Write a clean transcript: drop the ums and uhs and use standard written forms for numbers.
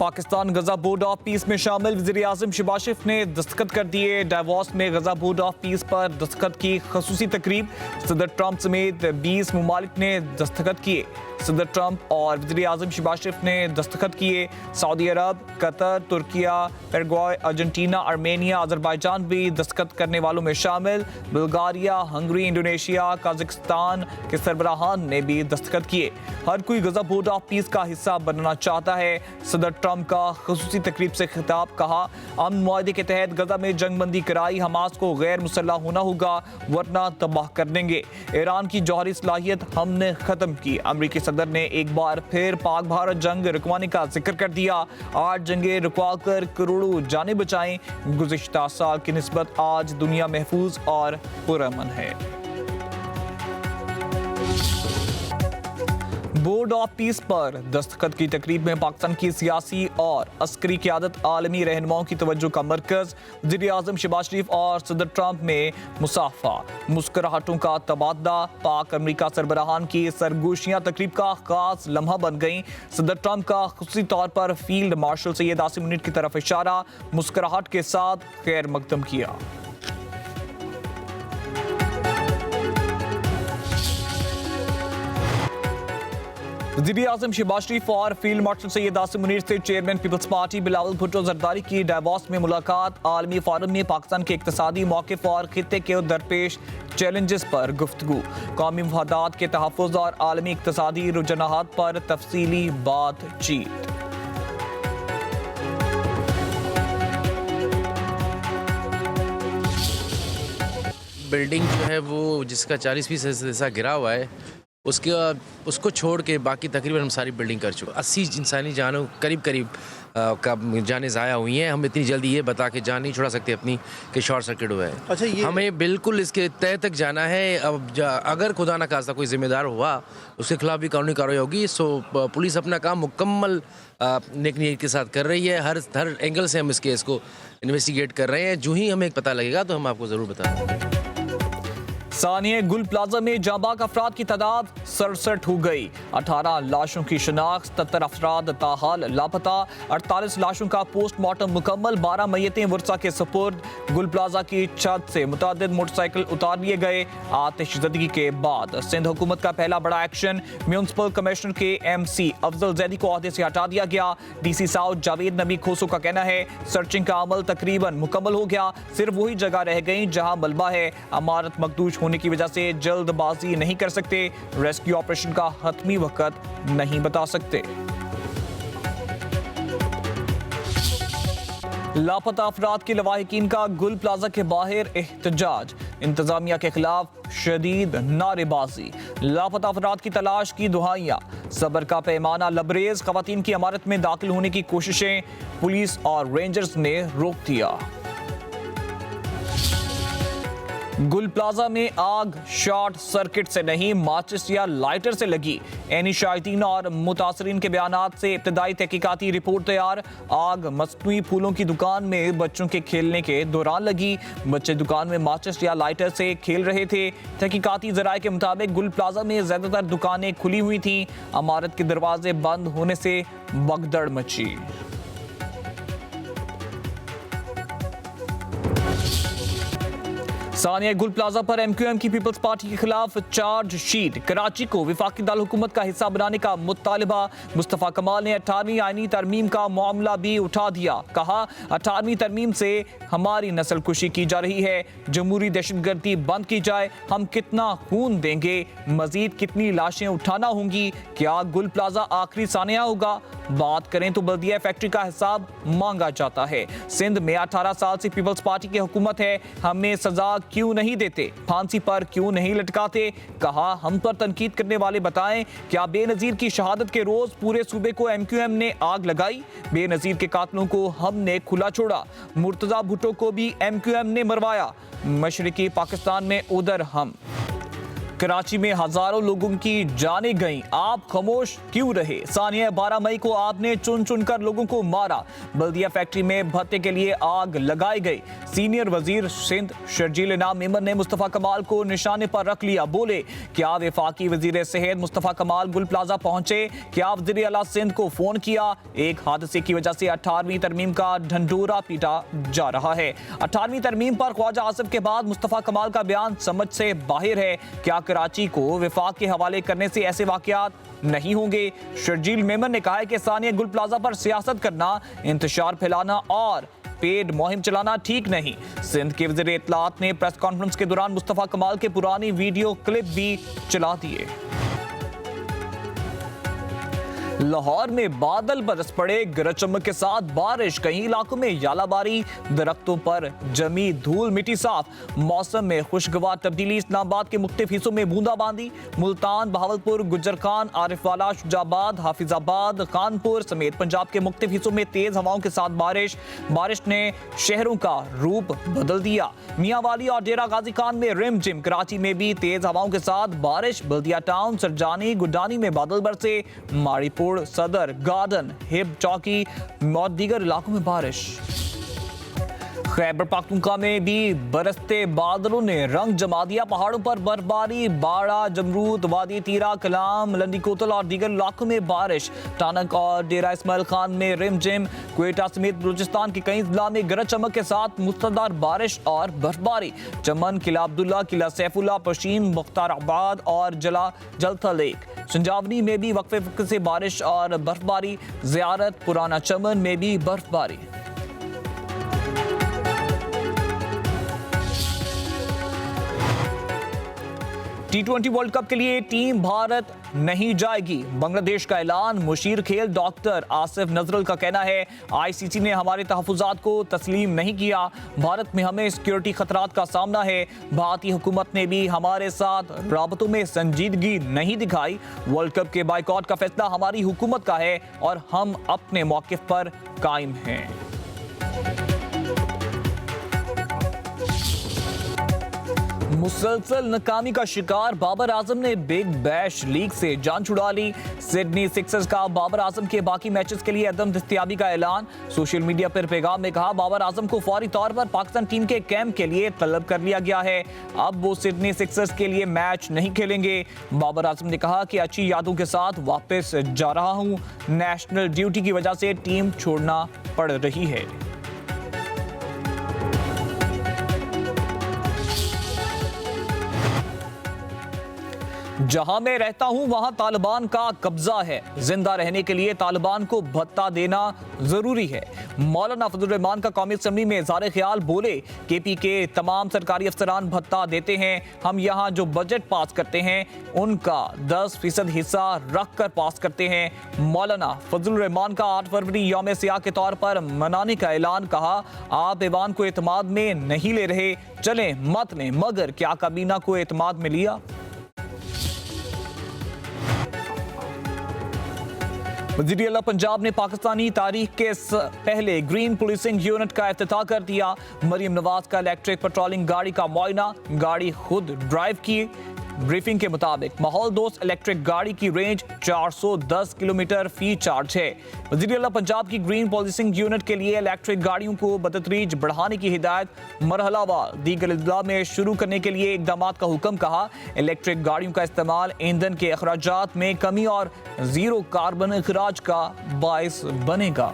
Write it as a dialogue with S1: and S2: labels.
S1: Pakistan Gaza board of peace में शामिल वज़ीर-ए-आज़म शहबाज शरीफ ने दस्तखत कर दिए। डावोस में गजा बोर्ड ऑफ पीस पर दस्तखत की खसूसी तकरीब। सदर ट्रंप समेत 20 ममालिक ने दस्तखत किए। सदर ट्रंप और वज़ीर-ए-आज़म शहबाज शरीफ ने दस्तखत किए। Saudi Arab, Qatar, Turkiye, Paraguay, Argentina, Armenia, Azerbaijan भी दस्तखत करने वालों में शामिल। बुल्गारिया, हंगरी, इंडोनेशिया, कजाकिस्तान के सरबराहान ने भी दस्तखत किए। हर कोई गजा बोर्ड ऑफ पीस का हिस्सा बनना चाहता है। सदर ट्रंप का खसूसी तकरीब से खिताब, कहा अमन मुआहदे के तहत गजा में जंगबंदी कराई, हमास को गैर मुसल्लह होना होगा वरना तबाह कर देंगे। ईरान की जौहरी सलाहियत हमने ख़त्म की। अमरीकी सदर ने एक बार फिर पाक भारत जंग रुकवाने का जिक्र कर दिया। 8 जंगें रुकवा कर करोड़ों जानें बचाएं। गुज़िश्ता साल की निस्बत आज दुनिया महफूज और पुरअमन है। बोर्ड ऑफ पीस पर दस्तखत की तकरीब में पाकिस्तान की सियासी और अस्करी क़यादत आलमी रहनुमाओं की तवज्जो का मरकज़। वज़ीर-ए-आज़म शहबाज शरीफ और सदर ट्रंप में मुसाफा, मुस्कुराहटों का तबादला। पाक अमरीका सरबराहान की सरगोशियाँ तकरीब का खास लम्हा बन गईं। सदर ट्रंप का खुसूसी तौर पर फील्ड मार्शल सैयद आसिम मुनीर की तरफ इशारा, मुस्कुराहट के साथ खैर मकदम किया। वज़ीर-ए-आज़म शहबाज शरीफ और फील्ड मार्शल सैयद आसिम मुनीर से chairman Peoples Party Bilawal Bhutto Zardari की डावोस में मुलाकात। आलमी फोरम में पाकिस्तान के इक़्तिसादी मौक़िफ़ और खित्ते के दरपेश चैलेंजेस पर गुफ्तगू। कौमी मफादात के तहफ़्फ़ुज़ और आलमी इक़्तिसादी रुझानात पर तफसीली बातचीत।
S2: बिल्डिंग जो है वो जिसका 40% हिस्सा गिरा हुआ है, उसको छोड़ के बाकी तकरीबन हम सारी बिल्डिंग कर चुके। 80 इंसानी जानों करीब का जानें ज़ाया हुई हैं। हम इतनी जल्दी ये बता के जान नहीं छुड़ा सकते अपनी कि शॉर्ट सर्किट हुआ है।
S3: अच्छा, ये
S2: हमें बिल्कुल इसके तय तक जाना है। अब अगर खुदा न खास्ता कोई जिम्मेदार हुआ उसके खिलाफ भी कानूनी कार्रवाई होगी। सो पुलिस अपना काम मुकम्मल नेक नीयत के साथ कर रही है। हर एंगल से हम इस केस को इन्वेस्टिगेट कर रहे हैं। जो ही हमें पता लगेगा तो हम आपको ज़रूर बताएंगे।
S1: सानिया गुल प्लाजा में जांबाग अफराद की तादाद 67 हो गई। 18 लाशों की शिनाख्त, 77 अफराद ताहाल लापता। 48 लाशों का पोस्टमार्टम मुकम्मल। 12 मैयतें वर्सा के सपुर्द। गुल प्लाजा की छत से मुतअद्दिद मोटरसाइकिल उतार लिए गए। आतिशज़दगी के बाद सिंध हुकूमत का पहला बड़ा एक्शन। म्यूनसिपल कमिश्नर के MC अफजल जैदी को ओहदे से हटा दिया गया। DC साउथ जावेद नबी खोसो का कहना है सर्चिंग का अमल तकरीबन मुकम्मल हो गया। सिर्फ वही जगह रह गई जहां मलबा है। इमारत मकदूश होने की वजह से जल्दबाजी नहीं कर सकते। रेस्क्यू ऑपरेशन का हतमी वक्त नहीं बता सकते। लापता अफराद के लवाहिकीन का गुल प्लाजा के बाहर एहतजाज। इंतजामिया के खिलाफ शदीद नारेबाजी। लापता अफराद की तलाश की दुहाइयां। सब्र का पैमाना लबरेज। खवातीन की इमारत में दाखिल होने की कोशिशें पुलिस और रेंजर्स ने रोक दिया। गुल प्लाजा में आग शॉर्ट सर्किट से नहीं, माचिस या लाइटर से लगी। एनी शाहिदीन और मुतासरीन के बयानात से इब्तदाई तहकीकाती रिपोर्ट तैयार। आग मसनूई फूलों की दुकान में बच्चों के खेलने के दौरान लगी। बच्चे दुकान में माचिस या लाइटर से खेल रहे थे। तहकीकाती ज़राए के मुताबिक गुल प्लाजा में ज़्यादातर दुकानें खुली हुई थीं। इमारत के दरवाजे बंद होने से भगदड़ मची। सानिया गुल प्लाजा पर MQM की पीपल्स पार्टी के खिलाफ चार्जशीट। कराची को विफाकी दाल हुकूमत का हिस्सा बनाने का मुतालिबा। मुस्तफ़ा कमाल ने 18वीं आईनी तरमीम का मामला भी उठा दिया। कहा 18वीं तरमीम से हमारी नस्ल कुशी की जा रही है। जमहूरी दहशतगर्दी बंद की जाए। हम कितना खून देंगे, मजीद कितनी लाशें उठाना होंगी, क्या गुल प्लाजा आखिरी सानिया होगा? बात करें तो बल्दिया फैक्ट्री का हिसाब मांगा जाता है। सिंध में 18 साल से पीपल्स पार्टी की हुकूमत है। हमें सजा क्यों नहीं देते, फांसी पर क्यों नहीं लटकाते? कहा हम पर तनकीद करने वाले बताएं, क्या बेनजीर की शहादत के रोज पूरे सूबे को MQM ने आग लगाई? बेनजीर के कातलों को हमने खुला छोड़ा। मुर्तजा भुट्टो को भी MQM ने मरवाया। मशरिकी पाकिस्तान में उधर हम कराची में हजारों लोगों की जानें गईं, आप खामोश क्यों रहे? सानिया 12 मई को आपने चुन चुनकर लोगों को मारा। बल्दिया फैक्ट्री में भत्ते के लिए आग लगाई गई। सीनियर वजीर सिंध शर्जील इनाम मेमन ने मुस्तफा कमाल को निशाने पर रख लिया। बोले, क्या वफाकी वजीर सेहत मुस्तफा कमाल गुल प्लाजा पहुंचे? क्या वजीर आला सिंध को फोन किया? एक हादसे की वजह से 18वीं तरमीम का ढंढोरा पीटा जा रहा है। 18वीं तरमीम पर ख्वाजा आसिफ के बाद मुस्तफा कमाल का बयान समझ से बाहर है। क्या कराची को वफाक के हवाले करने से ऐसे वाकयात नहीं होंगे? शर्जील मेमन ने कहा है कि सानिया गुल प्लाजा पर सियासत करना, इंतशार फैलाना और पेड मुहिम चलाना ठीक नहीं। सिंध के वज़ीर इत्तलात ने प्रेस कॉन्फ्रेंस के दौरान मुस्तफा कमाल के पुरानी वीडियो क्लिप भी चला दिए। लाहौर में बादल बरस पड़े, गरज चमक के साथ बारिश, कई इलाकों में यालाबारी, दरख्तों पर जमी धूल मिट्टी साफ। मौसम में खुशगवार तब्दीली, इस्लामाबाद के मुख्तलिफ हिस्सों में बूंदाबांदी। मुल्तान, बहावलपुर, गुजरखान, आरिफवाला, शुजाबाद, हाफिजाबाद, कानपुर समेत पंजाब के मुख्तलिफ हिस्सों में तेज हवाओं के साथ बारिश ने शहरों का रूप बदल दिया। मियांवाली और डेरा गाजी खान में रिमझिम, कराची में भी तेज हवाओं के साथ बारिश। बल्दिया टाउन, सरजानी, गुडानी में बादल बरसे। माड़ीपुर, सदर, गार्डन, हिब चौकी और दीगर इलाकों में बारिश। खैबर पख्तूनख्वा में भी बरसते बादलों ने रंग जमा दिया। पहाड़ों पर बर्फबारी, बाड़ा, जमरूद, वादी तीरा, कलाम, लंडी कोतल और दीगर इलाकों में बारिश। टानक और डेरा इस्माइल खान में रिमझिम। क्वेटा समेत बलूचिस्तान के कई जिला में गरज चमक के साथ मुसलधार बारिश और बर्फबारी। चमन, किला अब्दुल्ला, किला सैफुल्ला, पशीन, मुख्ताराबाद और जलथा लेक। संजावनी में भी वक्फे से बारिश और बर्फबारी। ज़ियारत, पुराना चमन में भी बर्फबारी। T20 वर्ल्ड कप के लिए टीम भारत नहीं जाएगी, बांग्लादेश का ऐलान। मुशीर खेल डॉक्टर आसिफ नजरुल का कहना है, आईसीसी ने हमारे तहफुजात को तस्लीम नहीं किया। भारत में हमें सिक्योरिटी खतरात का सामना है। भारतीय हुकूमत ने भी हमारे साथ राबतों में संजीदगी नहीं दिखाई। वर्ल्ड कप के बाइकॉट का फैसला हमारी हुकूमत का है और हम अपने मौक़िफ़ पर कायम हैं। मुसलसल नाकामी का शिकार बाबर आजम ने बिग बैश लीग से जान छुड़ा ली। सिडनी सिक्सर्स का बाबर आजम के बाकी मैचेस के लिए अदम दस्तयाबी का ऐलान। सोशल मीडिया पर पैगाम में कहा, बाबर आजम को फौरी तौर पर पाकिस्तान टीम के कैंप के लिए तलब कर लिया गया है। अब वो सिडनी सिक्सर्स के लिए मैच नहीं खेलेंगे। बाबर आजम ने कहा कि अच्छी यादों के साथ वापस जा रहा हूं, नेशनल ड्यूटी की वजह से टीम छोड़ना पड़ रही है। जहां मैं रहता हूं वहां तालिबान का कब्जा है। जिंदा रहने के लिए तालिबान को भत्ता देना जरूरी है। मौलाना फजल रहमान का कौमी असम्बली में इज़हार ख्याल। बोले, केपी के तमाम सरकारी अफसरान भत्ता देते हैं। हम यहाँ जो बजट पास करते हैं उनका 10% हिस्सा रख कर पास करते हैं। मौलाना फजल रहमान का 8 फरवरी यौम सियाह के तौर पर मनाने का ऐलान। कहा, आप ऐवान को एतमाद में नहीं ले रहे, चलें मत लें, मगर क्या काबीना को एतमाद में लिया? वज़ीर आला पंजाब ने पाकिस्तानी तारीख के पहले ग्रीन पुलिसिंग यूनिट का इफ्तिताह कर दिया। मरियम नवाज का इलेक्ट्रिक पेट्रोलिंग गाड़ी का मुआयना, गाड़ी खुद ड्राइव की। ब्रीफिंग के मुताबिक माहौल दोस्त इलेक्ट्रिक गाड़ी की रेंज 410 किलोमीटर फी चार्ज है। वज़ीर आला पंजाब की ग्रीन पुलिसिंग यूनिट के लिए इलेक्ट्रिक गाड़ियों को बतदरीज बढ़ाने की हिदायत। मरहलावार दीगर अजला में शुरू करने के लिए इकदामात का हुक्म। कहा, इलेक्ट्रिक गाड़ियों का इस्तेमाल ईंधन के अखराजात में कमी और जीरो कार्बन अखराज का बायस बनेगा।